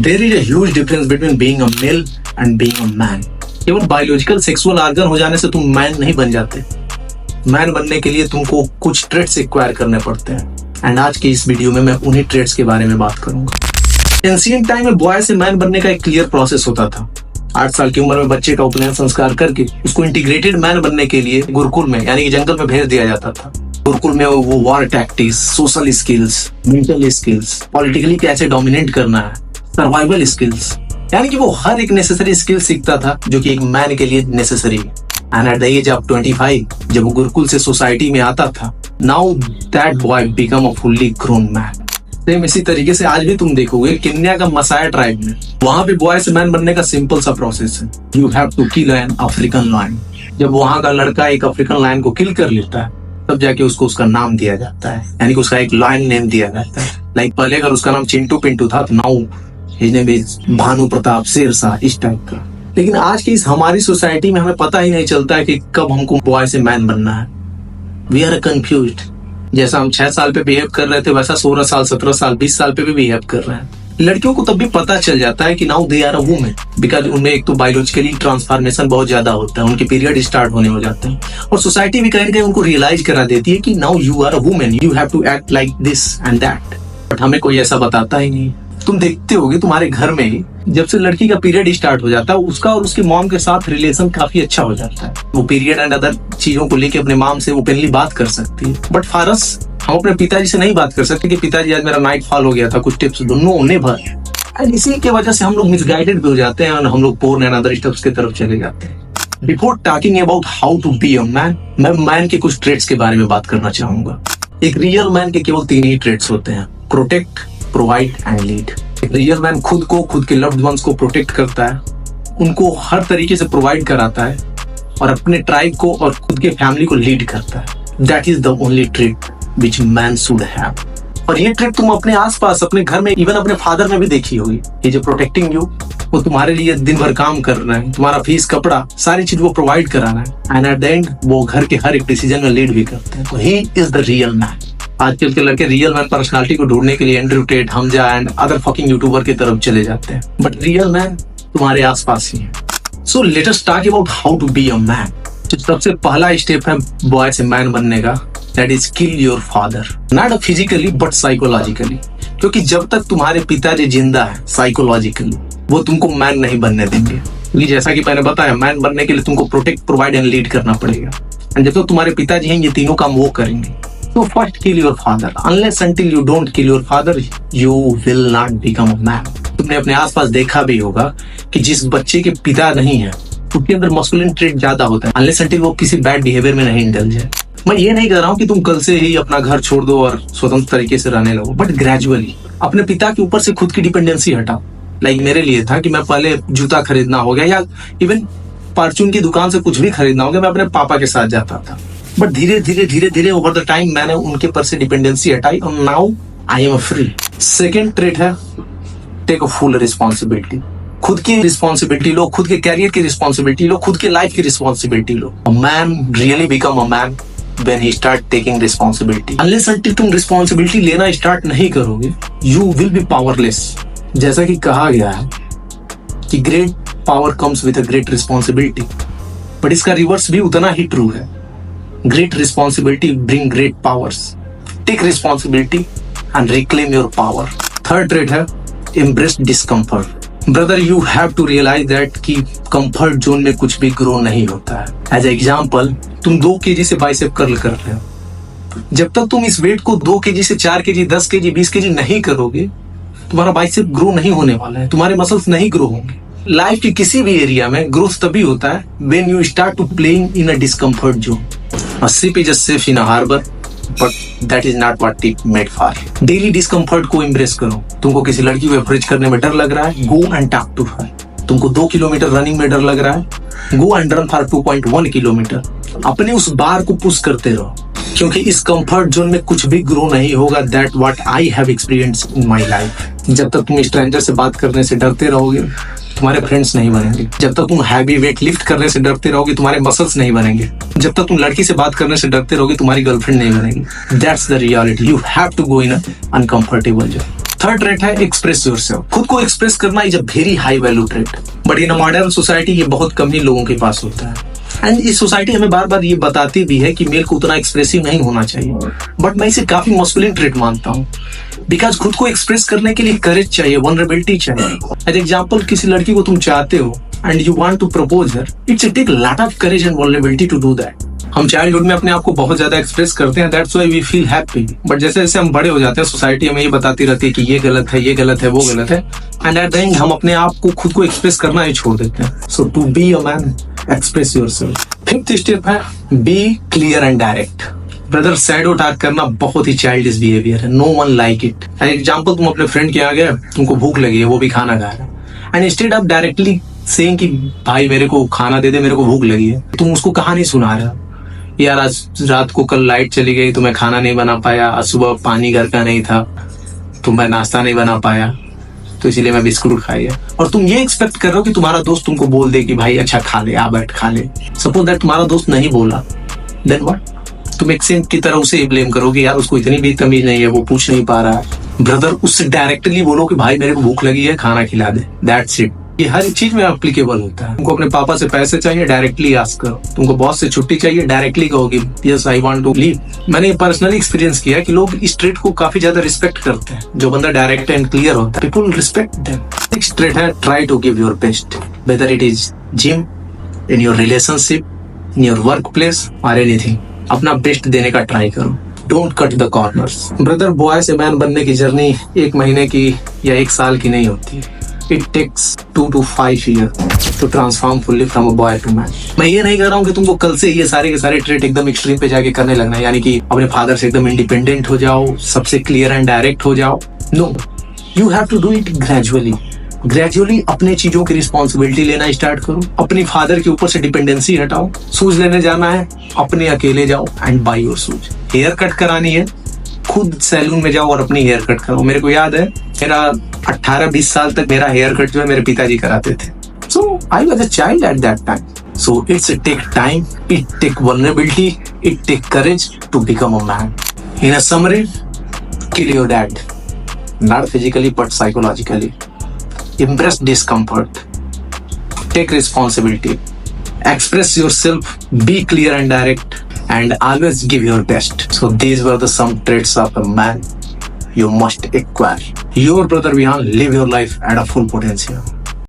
There is a huge difference between being a male and being a man. केवल biological sexual organ हो जाने से तुम man नहीं बन जाते। मैन बनने के लिए तुमको कुछ ट्रेट्स एक्वायर करने पड़ते हैं, एंड आज के इस वीडियो में मैं उन्हीं ट्रेट्स के बारे में बात करूंगा। एंशिएंट टाइम में बॉय से मैन बनने का एक क्लियर प्रोसेस होता था। 8 साल की उम्र में बच्चे का उपनयन संस्कार करके उसको इंटीग्रेटेड मैन बनने के लिए गुरुकुल में यानी कि जंगल में भेज दिया जाता था। गुरुकुल में वो war tactics, social skills, mental skills, politically कैसे डोमिनेट करना है, सर्वाइवल स्किल्स, यानी कि वो हर एक नेसेसरी स्किल सीखता था जो कि एक मैन के लिए नेसेसरी है। And at the age of 25 जब वो गुरुकुल से सोसाइटी में आता था, now that boy become a fully grown man. Same इसी तरीके से आज भी तुम देखोगे केन्या का मसाया ट्राइब में, वहां पे बॉय से मैन बनने का सिंपल सा प्रोसेस है। You have to kill an African lion. जब वहां का लड़का एक अफ्रीकन लायन को किल कर लेता है तब जाके उसको उसका नाम दिया जाता है, यानी कि उसका एक लायन नेम दिया जाता है। लाइक पहले अगर उसका नाम चिंटू पिंटू था तो now his name is Bhanu Pratap Shershah, इस टाइप का। लेकिन आज की इस हमारी सोसाइटी में हमें पता ही नहीं चलता है कि कब हमको बॉय से मैन बनना है। We are confused. जैसा हम 6 साल पे बिहेव कर रहे थे वैसा 16 साल, 17 साल, 20 साल पे भी बिहेव कर रहे हैं। लड़कियों को तब भी पता चल जाता है कि now they are a women, because उनमें एक तो बायोलॉजिकली ट्रांसफॉर्मेशन बहुत ज्यादा होता है, उनके पीरियड स्टार्ट होने हो जाते हैं, और सोसाइटी भी कहीं ना कहीं उनको रियलाइज करा देती है कि now you are a women, you have to act like this and that. But हमें कोई ऐसा बताता ही नहीं। तुम देखते होगे तुम्हारे घर में जब से लड़की का पीरियड स्टार्ट हो जाता है उसका और उसकी मॉम के साथ रिलेशन काफी अच्छा हो जाता है। वो पीरियड एंड अदर चीजों को लेके अपने मॉम से ओपनली बात कर सकती है। बट फॉर अस, हम अपने पिताजी से नहीं बात कर सकते कि पिताजी आज मेरा नाइट फॉल हो गया था, कुछ टिप्स दो, नो नेवर। एंड इसी के वजह से हम लोग मिसगाइडेड भी हो जाते हैं और हम लोग पोर्न एंड अदर स्टेप्स की तरफ चले जाते हैं। Before talking about how to be a man, मैं मैन के कुछ ट्रेट्स के बारे में बात करना चाहूंगा। एक रियल मैन के केवल 3 ही ट्रेट्स होते हैं: protect, provide and lead. Real man खुद को, खुद के लव्ड वंस को प्रोटेक्ट करता है, उनको हर तरीके से प्रोवाइड कराता है और अपने ट्राइब को और खुद के फैमिली को लीड करता है। That is the only trait which man should have. और ये ट्रेट तुम अपने आसपास, अपने घर में, इवन अपने फादर में भी देखी होगी। ये जो प्रोटेक्टिंग यू, वो तुम्हारे लिए दिन भर काम कर रहा है, तुम्हारा फीस, कपड़ा, सारी चीज वो प्रोवाइड करा रहा है, एंड एट द एंड वो घर के हर एक डिसीजन में लीड भी करते हैं। तो he is the real man. आजकल के लड़के रियल मैन पर्सनालिटी को ढूंढने के लिए Andrew Tate, Hamza and other fucking YouTuber की तरफ चले जाते हैं, बट रियल मैन तुम्हारे आसपास ही है। So let us talk about how to be a man. जो सबसे पहला स्टेप है बॉय से मैन बनने का, that is kill your father, not physically but psychologically. क्योंकि जब तक तुम्हारे पिताजी जिंदा है साइकोलॉजिकली, वो तुमको मैन नहीं बनने देंगे। क्योंकि जैसा कि मैंने बताया, मैन बनने के लिए तुमको प्रोटेक्ट, प्रोवाइड एंड लीड करना पड़ेगा, एंड जब तक तुम्हारे पिताजी हैं ये तीनों काम वो करेंगे। So first kill your father. Unless until you don't kill your father, you will not become a man. तुमने अपने आसपास देखा भी होगा कि जिस बच्चे के पिता नहीं है उसके अंदर मस्कुलिन ट्रेट ज्यादा होता है, unless until वो किसी बैड बिहेवियर में नहीं इंडल्ज है। मैं ये नहीं कह रहा हूँ कि तुम कल से ही अपना घर छोड़ दो और स्वतंत्र तरीके से रहने लगो, बट ग्रेजुअली अपने पिता के ऊपर से खुद की डिपेंडेंसी हटाओ। लाइक मेरे लिए था कि मैं पहले जूता खरीदना हो गया या इवन फॉर्चून की दुकान से कुछ भी खरीदना हो गया, मैं अपने पापा के साथ जाता था। बट धीरे धीरे ओवर द टाइम मैंने उनके पर से डिपेंडेंसी हटाई और now I am free. Second trait है टेक अ फुल रिस्पॉन्सिबिलिटी। खुद की रिस्पॉन्सिबिलिटी लो, खुद के कैरियर की रिस्पॉन्सिबिलिटी लो, खुद के लाइफ की responsibility low. A man really become a man when he start taking responsibility. Unless until तुम रिस्पॉन्सिबिलिटी लेना स्टार्ट नहीं करोगे, यू विल बी पावरलेस। जैसा कि कहा गया है कि great power comes with a great responsibility, but इसका रिवर्स भी उतना ही ट्रू है। Great responsibility bring great powers. Take responsibility and reclaim your power. Third trait है embrace discomfort. Brother, you have to realize that कि comfort zone में कुछ भी grow नहीं होता है। As example, तुम 2 kg से बाइसेप कर्ल कर रहे हो। जब तक तुम इस वेट को 2 kg से 4 kg, 10 kg, 20 kg नहीं करोगे, तुम्हारा बाइसेप ग्रो नहीं होने वाला है, तुम्हारे मसल्स नहीं ग्रो होंगे। लाइफ के किसी भी एरिया में ग्रोथ तभी होता है when you start to playing in a discomfort zone. A ship is safe in a harbor, but that is not what it made for. Daily discomfort को embrace करो। तुमको किसी लड़की को अप्रोच करने में डर लग रहा है, go and talk to her. तुमको 2 किलोमीटर रनिंग में डर लग रहा है, go and run for 2.1 kilometre. अपने उस बार को पुश करते रहो, क्योंकि इस कंफर्ट जोन में कुछ भी ग्रो नहीं होगा। That what I have experience in my life. जब तक तुम स्ट्रेंजर से बात करने से डरते रहोगे, तुम्हारे फ्रेंड्स नहीं बनेंगे। जब तक तुम हैवी वेट लिफ्ट करने से डरते रहोगे, तुम्हारे मसल्स नहीं बनेंगे। जब तक तुम लड़की से बात करने से डरते रहोगे, तुम्हारी गर्लफ्रेंड नहीं बनेगी। That's the reality. You have to go in uncomfortable zone. Third trait है एक्सप्रेस योरसेल्फ। खुद को एक्सप्रेस करना is a very high value trait, but in a modern society ये बहुत कम ही लोगों के पास होता है। एंड इस सोसाइटी हमें बार बार ये बताती भी है कि मेल को उतना एक्सप्रेसिव नहीं होना चाहिए, बट मैं इसे काफी मस्कुलिन ट्रेट मानता हूँ। बिकॉज खुद को एक्सप्रेस करने के लिए करेज चाहिए, वनरेबिलिटी चाहिए। एज एग्जाम्पल, किसी लड़की को तुम चाहते हो and you want to propose her, it's take lot of courage and vulnerability to do that. हम चाइल्डहुड में अपने आप को बहुत ज्यादा एक्सप्रेस करते हैं, that's why we feel happy. But जैसे जैसे हम बड़े हो जाते हैं, सोसाइटी हमें ये बताती रहती है कि ये गलत है, ये गलत है, वो गलत है, एंड एट द एंड हम अपने आप को खुद को एक्सप्रेस करना ही छोड़ देते हैं। So to be a man, express yourself. Fifth step है be clear and direct. Brother, shadow talk करना बहुत ही चाइल्डिश बिहेवियर है, no one like it. Example, तुम अपने फ्रेंड के यहाँ गए, तुमको भूख लगी है, वो भी खाना खा रहा है, and instead of directly saying कि भाई मेरे को खाना दे दे, मेरे को भूख लगी है, तुम उसको कहानी सुना रहे हो, यार आज रात को कल लाइट चली गई तो मैं खाना नहीं बना पाया, आज सुबह पानी घर का नहीं था तो मैं नाश्ता नहीं बना पाया, तो इसीलिए मैं बिस्कुट खाई है। और तुम ये एक्सपेक्ट कर रहे हो कि तुम्हारा दोस्त तुमको बोल दे कि भाई अच्छा खा ले, आ बैठ खा ले। सपोज दैट तुम्हारा दोस्त नहीं बोला, देन व्हाट? तुम एक सेंट की तरह उसे ब्लेम करोगे, यार उसको इतनी भी तमीज नहीं है, वो पूछ नहीं पा रहा है। ब्रदर, उससे डायरेक्टली बोलो कि भाई मेरे को भूख लगी है, खाना खिला दे, दैट्स इट। ये हर चीज में एप्लीकेबल होता है। तुमको अपने पापा से पैसे चाहिए, डायरेक्टली आस्क करो। तुमको बॉस से छुट्टी चाहिए, डायरेक्टली कहोगे yes I want to leave. मैंने पर्सनली एक्सपीरियंस किया कि लोग इस ट्रेट को काफी ज्यादा रिस्पेक्ट करते हैं, जो बंदा डायरेक्ट एंड क्लियर होता है, people respect them. Next trait है try to give your best, whether it is gym, in your relationship, in your work place और एनीथिंग। अपना बेस्ट देने का ट्राई करो, don't cut the corners. Brother, boy से man बनने की journey 1 महीने की या 1 साल की नहीं होती है। It takes 2 to 5 years to transform fully from a boy to man. मैं ये नहीं कह रहा हूँ कि तुमको कल से ये सारे के सारे ट्रेट एकदम एक्सट्रीम पे जाके करने लगना है, यानी कि अपने फादर से एकदम इंडिपेंडेंट हो जाओ, सबसे क्लियर एंड डायरेक्ट हो जाओ। No, you have to do it gradually अपने चीजों की रिस्पॉन्सिबिलिटी लेना स्टार्ट करो। अपनी फादर के ऊपर से डिपेंडेंसी हटाओ। शूज लेने जाना है, अपने अकेले जाओ and buy your shoes. Haircut करानी है, खुद सैलून में जाओ और अपनी हेयर कट करो। मेरे को याद है, मेरा 18-20 साल तक मेरा हेयर कट जो है मेरे पिताजी कराते थे। So I was a child at that time. So it's take time, it take vulnerability, it take courage to become a man. In a summary, kill your dad, not physically but psychologically. Embrace discomfort, take responsibility, express yourself, be clear and direct, and always give your best. So these were the some traits of a man you must acquire. Your brother Vihan, live your life at a full potential.